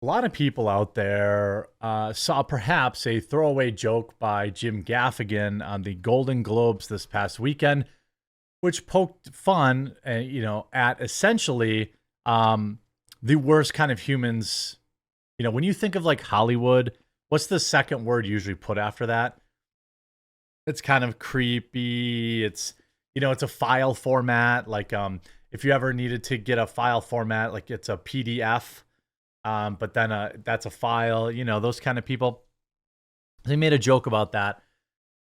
A lot of people out there saw perhaps a throwaway joke by Jim Gaffigan on the Golden Globes this past weekend, which poked fun, at essentially the worst kind of humans. When you think of like Hollywood, what's the second word usually put after that? It's kind of creepy. It's a file format. Like, if you ever needed to get a file format, like it's a PDF, but then that's a file, those kind of people. They made a joke about that.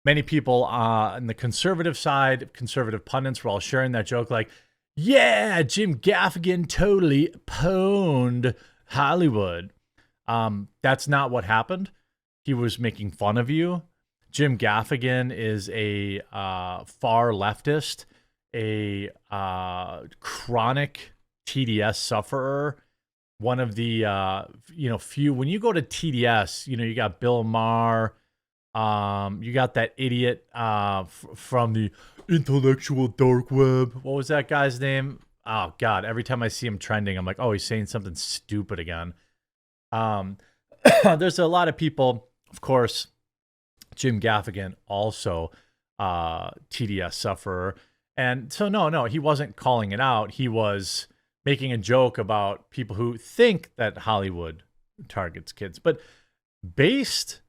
Many people on the conservative side, conservative pundits were all sharing that joke like, yeah, Jim Gaffigan totally pwned Hollywood. That's not what happened. He was making fun of you. Jim Gaffigan is a far leftist, a chronic TDS sufferer. One of the few. When you go to TDS, you got Bill Maher. You got that idiot from the intellectual dark web. What was that guy's name? Oh God! Every time I see him trending, I'm like, oh, he's saying something stupid again. There's a lot of people, of course. Jim Gaffigan also TDS sufferer, and so no, he wasn't calling it out. He was making a joke about people who think that Hollywood targets kids, but based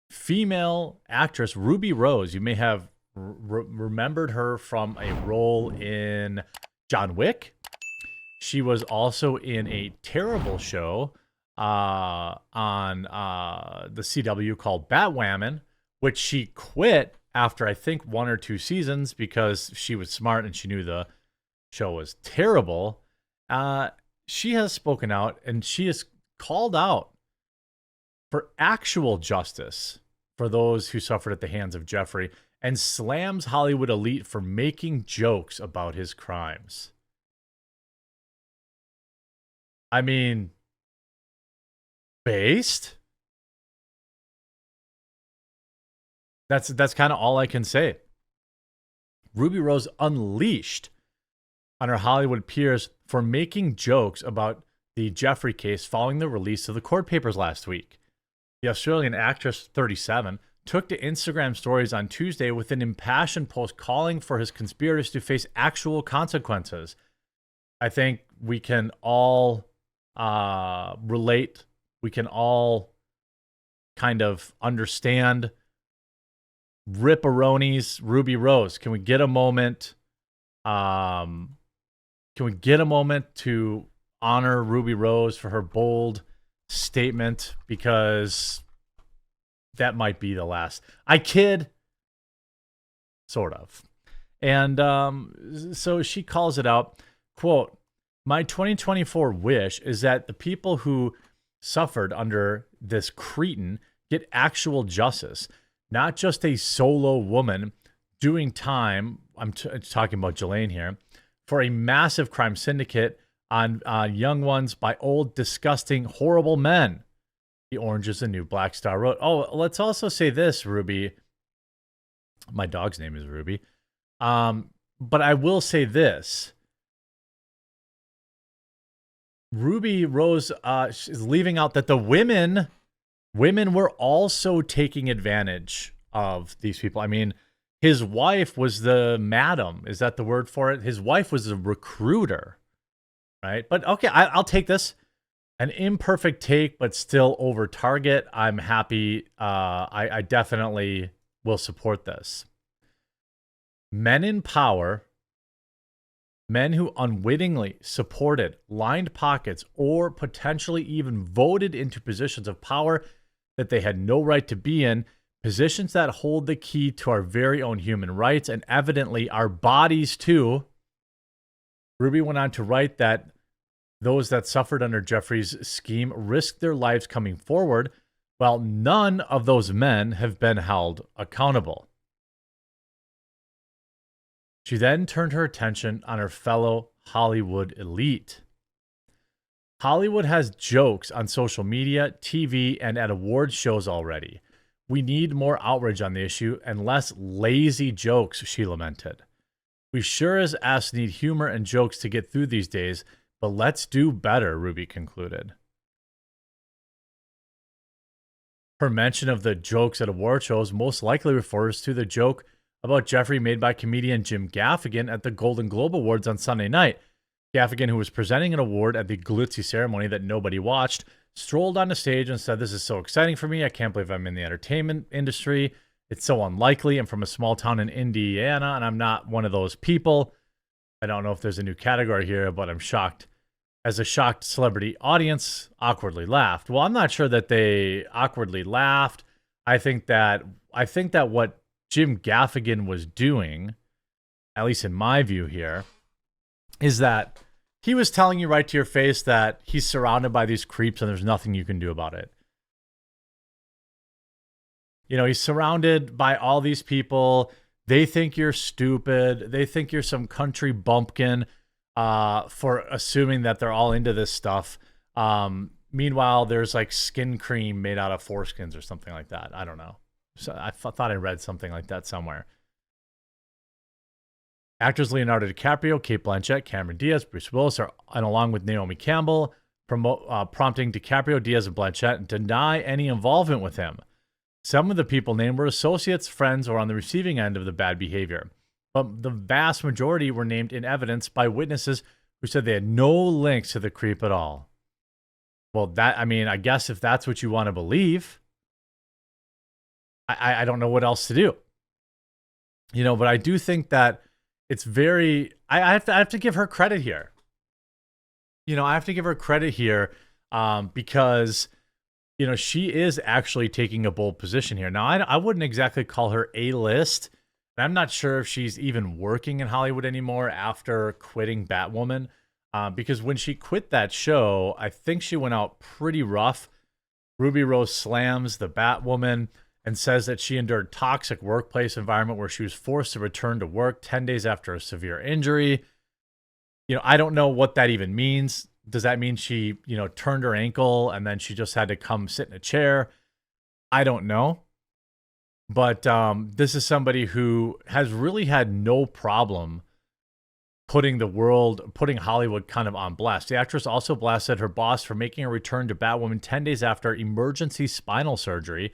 female actress Ruby Rose. You may have remembered her from a role in John Wick. She was also in a terrible show on the CW called Batwoman, which she quit after I think 1 or 2 seasons because she was smart and she knew the show was terrible. She has spoken out and she has called out for actual justice for those who suffered at the hands of Jeffrey and slams Hollywood elite for making jokes about his crimes. I mean, based? That's kind of all I can say. Ruby Rose unleashed on her Hollywood peers for making jokes about the Jeffrey case following the release of the court papers last week. The Australian actress, 37, took to Instagram stories on Tuesday with an impassioned post calling for his conspirators to face actual consequences. I think we can all relate. We can all kind of understand Ripperoni's Ruby Rose. Can we get a moment? Can we get a moment to honor Ruby Rose for her bold statement? Because that might be the last. I kid, sort of. And so she calls it out, quote, "My 2024 wish is that the people who suffered under this cretin get actual justice, not just a solo woman doing time." I'm talking about Jelaine here, for a massive crime syndicate on young ones by old, disgusting, horrible men. The Orange is the New Black Star wrote. Oh, let's also say this, Ruby. My dog's name is Ruby. But I will say this. Ruby Rose is leaving out that the women were also taking advantage of these people. I mean, his wife was the madam. Is that the word for it? His wife was a recruiter, right? But okay, I'll take this. An imperfect take, but still over target. I'm happy. I definitely will support this. Men in power, men who unwittingly supported, lined pockets, or potentially even voted into positions of power that they had no right to be in, positions that hold the key to our very own human rights and evidently our bodies too. Ruby went on to write that those that suffered under Jeffrey's scheme risked their lives coming forward, while none of those men have been held accountable. She then turned her attention on her fellow Hollywood elite. Hollywood has jokes on social media, TV, and at award shows already. We need more outrage on the issue and less lazy jokes, she lamented. We sure as ass need humor and jokes to get through these days, but let's do better, Ruby concluded. Her mention of the jokes at award shows most likely refers to the joke about Jeffrey made by comedian Jim Gaffigan at the Golden Globe Awards on Sunday night. Gaffigan, who was presenting an award at the glitzy ceremony that nobody watched, strolled on the stage and said, "This is so exciting for me. I can't believe I'm in the entertainment industry. It's so unlikely. I'm from a small town in Indiana, and I'm not one of those people." I don't know if there's a new category here, but I'm shocked. As a shocked celebrity audience awkwardly laughed. Well, I'm not sure that they awkwardly laughed. I think that what Jim Gaffigan was doing, at least in my view here, is that he was telling you right to your face that he's surrounded by these creeps and there's nothing you can do about it. You know, he's surrounded by all these people. They think you're stupid. They think you're some country bumpkin for assuming that they're all into this stuff. Meanwhile, there's like skin cream made out of foreskins or something like that. I don't know. So I thought I read something like that somewhere. Actors Leonardo DiCaprio, Cate Blanchett, Cameron Diaz, Bruce Willis, and along with Naomi Campbell, prompting DiCaprio, Diaz, and Blanchett to deny any involvement with him. Some of the people named were associates, friends, or on the receiving end of the bad behavior. But the vast majority were named in evidence by witnesses who said they had no links to the creep at all. Well, I guess if that's what you want to believe, I don't know what else to do. You know, but I do think that it's very, I have to give her credit here. You know, I have to give her credit here because, you know, she is actually taking a bold position here. Now, I wouldn't exactly call her A-list. I'm not sure if she's even working in Hollywood anymore after quitting Batwoman. Because when she quit that show, I think she went out pretty rough. Ruby Rose slams the Batwoman and says that she endured toxic workplace environment where she was forced to return to work 10 days after a severe injury. You know, I don't know what that even means. Does that mean she, you know, turned her ankle and then she just had to come sit in a chair? I don't know. But this is somebody who has really had no problem putting Hollywood kind of on blast. The actress also blasted her boss for making a return to Batwoman 10 days after emergency spinal surgery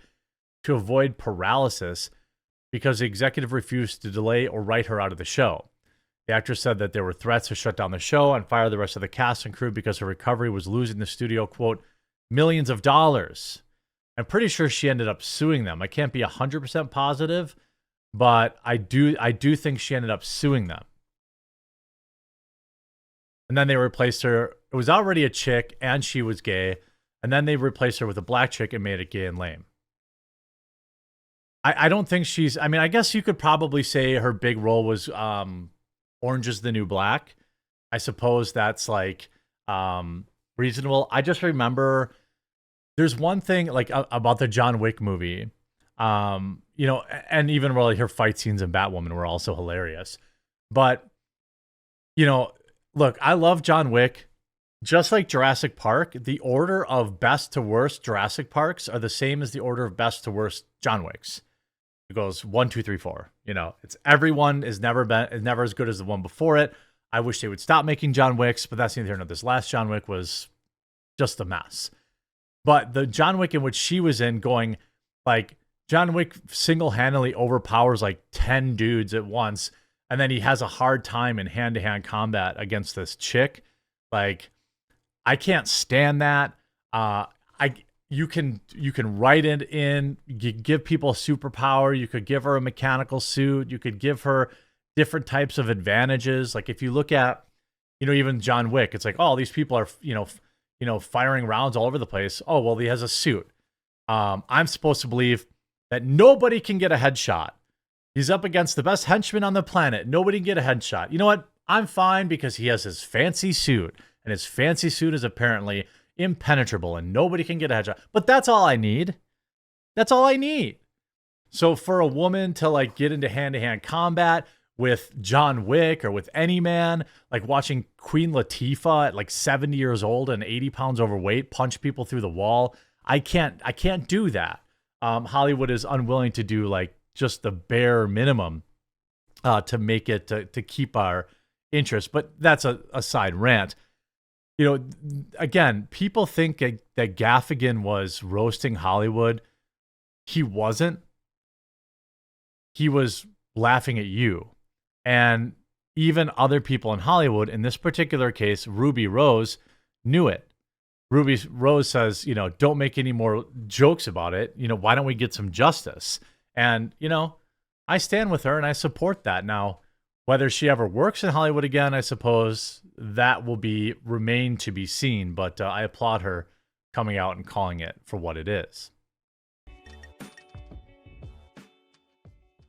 to avoid paralysis because the executive refused to delay or write her out of the show. The actress said that there were threats to shut down the show and fire the rest of the cast and crew because her recovery was losing the studio, quote, millions of dollars. I'm pretty sure she ended up suing them. I can't be 100% positive, but I do think she ended up suing them. And then they replaced her. It was already a chick and she was gay. And then they replaced her with a black chick and made it gay and lame. I don't think she's, I mean, I guess you could probably say her big role was Orange is the New Black. I suppose that's like reasonable. I just remember there's one thing like about the John Wick movie, you know, and even really her fight scenes in Batwoman were also hilarious. But, you know, look, I love John Wick. Just like Jurassic Park, the order of best to worst Jurassic Parks are the same as the order of best to worst John Wicks. It goes 1, 2, 3, 4. You know, it's everyone is never as good as the one before it. I wish they would stop making John Wicks, but that's neither here nor there. This last John Wick was just a mess. But the John Wick in which she was in, going like John Wick single-handedly overpowers like 10 dudes at once, and then he has a hard time in hand-to-hand combat against this chick. Like, I can't stand that. You can write it in. You give people a superpower. You could give her a mechanical suit. You could give her different types of advantages. Like if you look at, you know, even John Wick, it's like, oh, these people are, you know, firing rounds all over the place. Oh, well, he has a suit. I'm supposed to believe that nobody can get a headshot. He's up against the best henchman on the planet. Nobody can get a headshot. You know what? I'm fine because he has his fancy suit, and his fancy suit is apparently impenetrable and nobody can get a headshot. But that's all I need. That's all I need. So for a woman to like get into hand-to-hand combat with John Wick or with any man, like watching Queen Latifah at like 70 years old and 80 pounds overweight punch people through the wall, I can't do that. Hollywood is unwilling to do like just the bare minimum to make it to keep our interest. But that's a side rant. You know, again, people think that Gaffigan was roasting Hollywood he wasn't. He was laughing at you. And even other people in Hollywood, in this particular case, Ruby Rose, knew it. Ruby Rose says, don't make any more jokes about it. Why don't we get some justice? And, I stand with her and I support that. Now, whether she ever works in Hollywood again, I suppose that will remain to be seen. But I applaud her coming out and calling it for what it is.